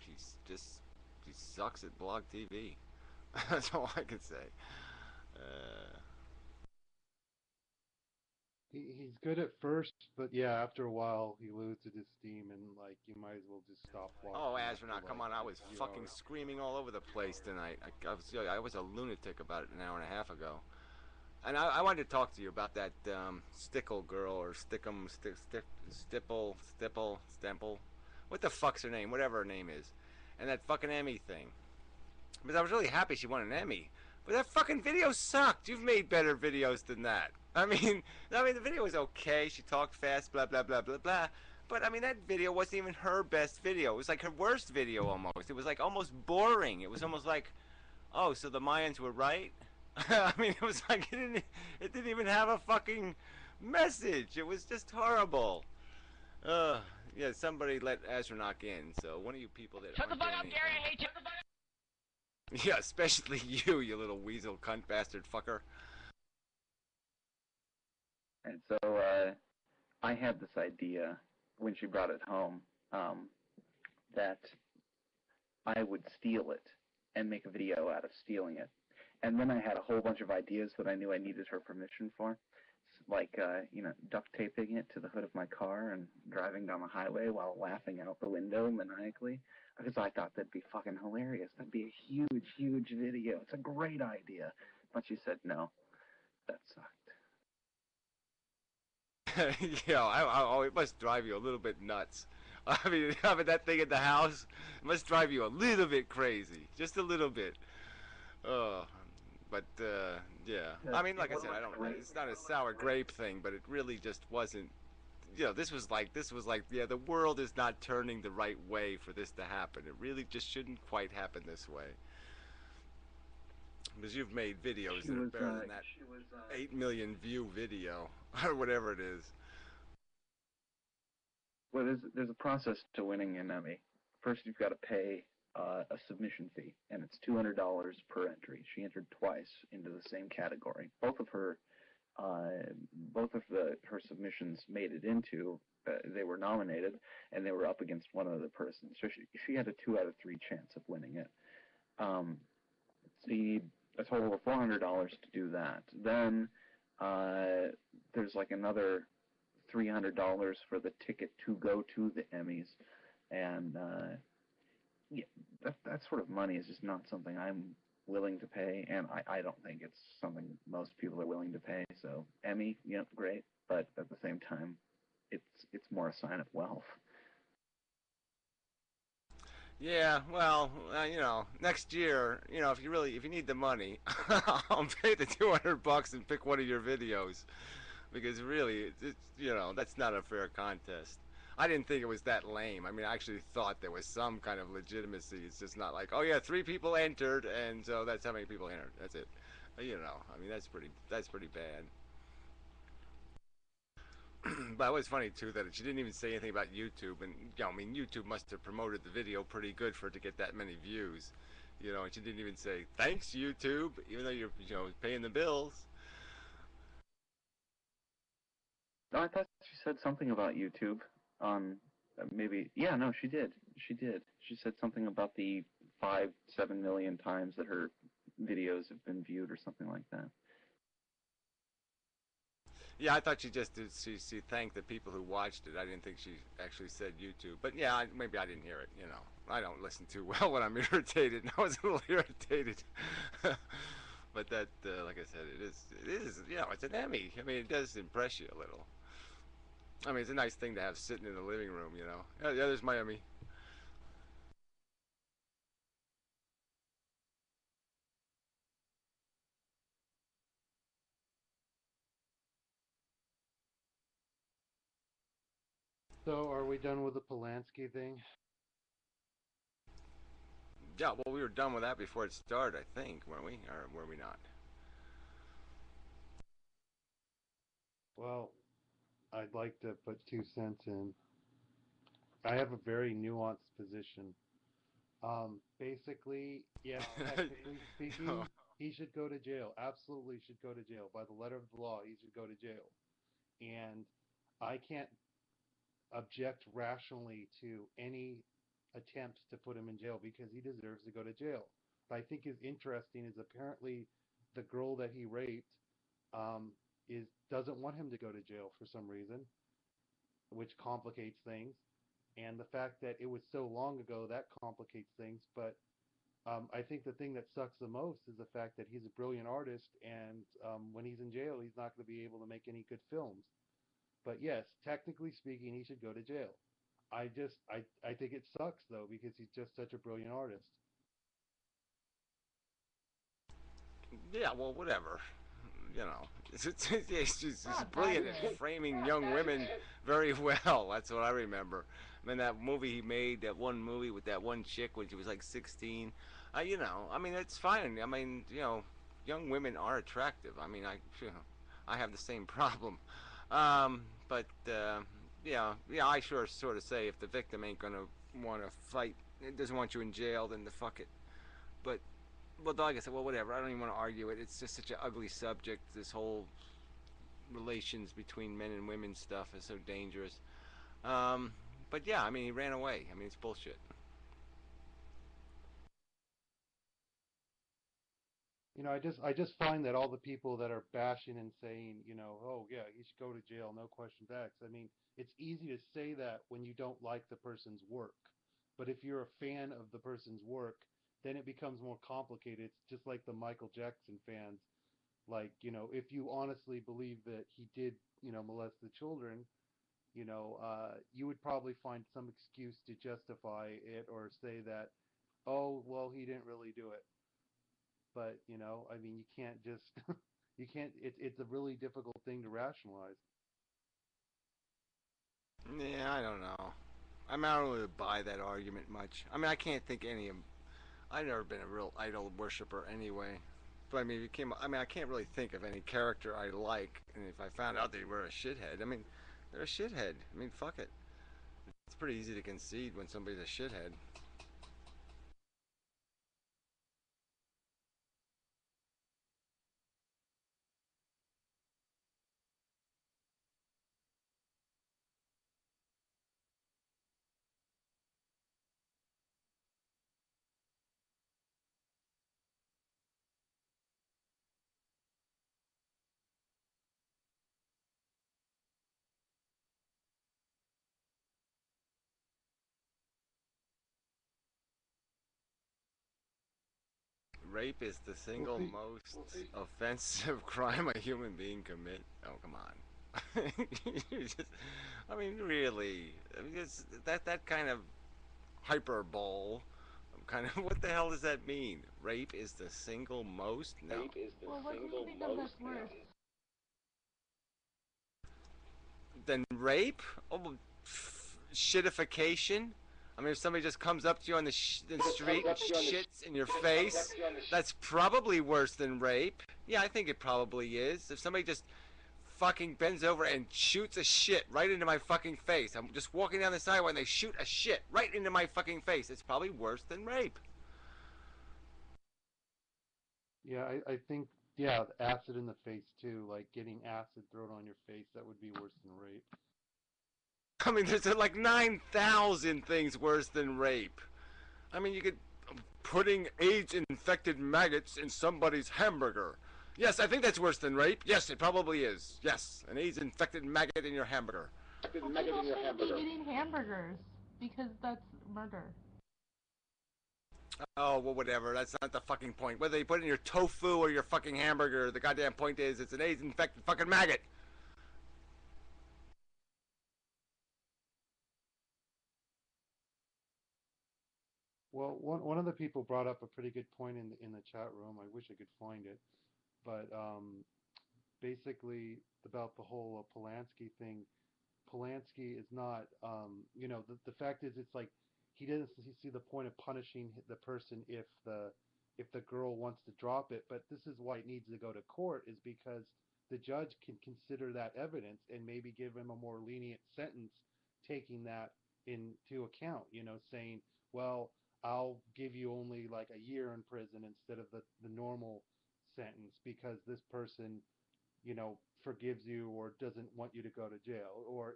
she's just she sucks at blog TV. That's all I can say. Uh, He's good at first, but yeah, after a while he loses his steam, and like you might as well just stop oh, watching after Astronaut, come like on! I a was few fucking hours. screaming all over the place tonight. I was a lunatic about it an hour and a half ago. And I wanted to talk to you about that Stickle girl or Stickum, Stemple. What the fuck's her name? Whatever her name is. And that fucking Emmy thing. Because I was really happy she won an Emmy. But that fucking video sucked. You've made better videos than that. The video was okay. She talked fast, blah blah blah blah blah. But I mean, that video wasn't even her best video. It was like her worst video almost. It was like almost boring. It was almost like, oh, so the Mayans were right. I mean, it was like it didn't even have a fucking message. It was just horrible. Yeah, somebody let Astronaut in. So one of you people that Shut the aren't fuck doing up, Gary. I anything. hate you. Yeah, especially you little weasel cunt bastard fucker. And so I had this idea when she brought it home that I would steal it and make a video out of stealing it. And then I had a whole bunch of ideas that I knew I needed her permission for, like duct taping it to the hood of my car and driving down the highway while laughing out the window maniacally, because I thought that'd be fucking hilarious. That'd be a huge, huge video. It's a great idea. But she said no. That sucked. Yeah, oh, it must drive you a little bit nuts. I mean, having that thing in the house must drive you a little bit crazy, just a little bit. Oh, but yeah. I mean, like I said, I don't. It's not a sour grape thing, but it really just wasn't. This was like, yeah, the world is not turning the right way for this to happen. It really just shouldn't quite happen this way. Because you've made videos She that are was, better than that 8 million view video or whatever it is. well, there's a process to winning an Emmy. First, you've got to pay a submission fee, and it's $200 per entry. She entered twice into the same category. Both of her submissions made it into. They were nominated, and they were up against one other person. So she had a 2 out of 3 chance of winning it. So you need a total of $400 to do that. Then there's like another $300 for the ticket to go to the Emmys, and yeah, that sort of money is just not something I'm willing to pay, and I don't think it's something most people are willing to pay. So Emmy, great, but at the same time, it's more a sign of wealth. Yeah, well, next year, if you need the money, I'll pay the $200 and pick one of your videos, because really, that's not a fair contest. I didn't think it was that lame. I mean, I actually thought there was some kind of legitimacy. It's just not like, oh yeah, 3 people entered, and so that's how many people entered. That's it. I mean, that's pretty bad. But it was funny too that she didn't even say anything about YouTube, and I mean, YouTube must have promoted the video pretty good for it to get that many views, and she didn't even say thanks YouTube, even though you're paying the bills. No, I thought she said something about YouTube on maybe. Yeah, no, she did. She did. She said something about the 7 million times that her videos have been viewed or something like that. Yeah, I thought she just did. She thanked the people who watched it. I didn't think she actually said YouTube, but yeah, maybe I didn't hear it. I don't listen too well when I'm irritated. And I was a little irritated. But that, like I said, it is, it's an Emmy. I mean, it does impress you a little. I mean, it's a nice thing to have sitting in the living room. Yeah, yeah, there's Miami. So, are we done with the Polanski thing? Yeah, well, we were done with that before it started, I think, weren't we? Or were we not? Well, I'd like to put 2 cents in. I have a very nuanced position. Basically, yes, technically speaking, he should go to jail. Absolutely should go to jail. By the letter of the law, he should go to jail. And I can't object rationally to any attempts to put him in jail because he deserves to go to jail. What I think is interesting is apparently the girl that he raped um, is doesn't want him to go to jail for some reason, which complicates things. And the fact that it was so long ago that complicates things. But I think the thing that sucks the most is the fact that he's a brilliant artist, and when he's in jail, he's not going to be able to make any good films. But yes, technically speaking, he should go to jail. I think it sucks though because he's just such a brilliant artist. Yeah, well, whatever. You know, he's Not that brilliant at good. framing young women very well. That's what I remember. I mean, that movie he made, that one movie with that one chick when she was like 16. You know, I mean, it's fine. I mean, you know, young women are attractive. I mean, I have the same problem. But yeah, I sort of say if the victim ain't gonna want to fight, it doesn't want you in jail, then the fuck it. But well, like I said, well, whatever. I don't even want to argue it. It's just such an ugly subject. This whole relations between men and women stuff is so dangerous. Um, but yeah, I mean, he ran away. I mean, it's bullshit. I just find that all the people that are bashing and saying, oh yeah, he should go to jail, no questions asked. I mean, it's easy to say that when you don't like the person's work. But if you're a fan of the person's work, then it becomes more complicated. It's just like the Michael Jackson fans. Like, if you honestly believe that he did, molest the children, you would probably find some excuse to justify it or say that, oh, well, he didn't really do it. But I mean, you can't just you can't. It's a really difficult thing to rationalize. Yeah, I don't know. I mean, I don't really buy that argument much. I mean, I can't think any of. I've never been a real idol worshiper anyway. But I mean, I mean, I can't really think of any character I like. And if I found out they were a shithead, I mean, they're a shithead. I mean, fuck it. It's pretty easy to concede when somebody's a shithead. Rape is the Well, single see, most offensive crime a human being commit. Oh, come on. I mean, really, I mean, that kind of hyperbole. Kind of, what the hell does that mean? Rape is the single most? No. Well, what do you think of that's worse? Then rape? Oh, shitification? I mean, if somebody just comes up to you on the street and shits in your face, that's probably worse than rape. Yeah, I think it probably is. If somebody just fucking bends over and shoots a shit right into my fucking face, I'm just walking down the sidewalk and they shoot a shit right into my fucking face, it's probably worse than rape. yeah, I think yeah, acid in the face too, like getting acid thrown on your face, that would be worse than rape. I mean, there's like 9,000 things worse than rape. I mean, you could putting AIDS-infected maggots in somebody's hamburger. Yes, I think that's worse than rape. Yes, it probably is. Yes, an AIDS-infected maggot in your hamburger. Well, people shouldn't be eating hamburgers because that's murder. Oh, well, whatever. That's not the fucking point. Whether you put it in your tofu or your fucking hamburger, the goddamn point is it's an AIDS-infected fucking maggot. Well, one of the people brought up a pretty good point in the chat room. I wish I could find it, but basically about the whole Polanski thing. Polanski is not, the fact is, it's like he doesn't see the point of punishing the person if the girl wants to drop it. But this is why it needs to go to court, is because the judge can consider that evidence and maybe give him a more lenient sentence, taking that into account. Saying, well, I'll give you only like a year in prison instead of the normal sentence because this person forgives you or doesn't want you to go to jail, or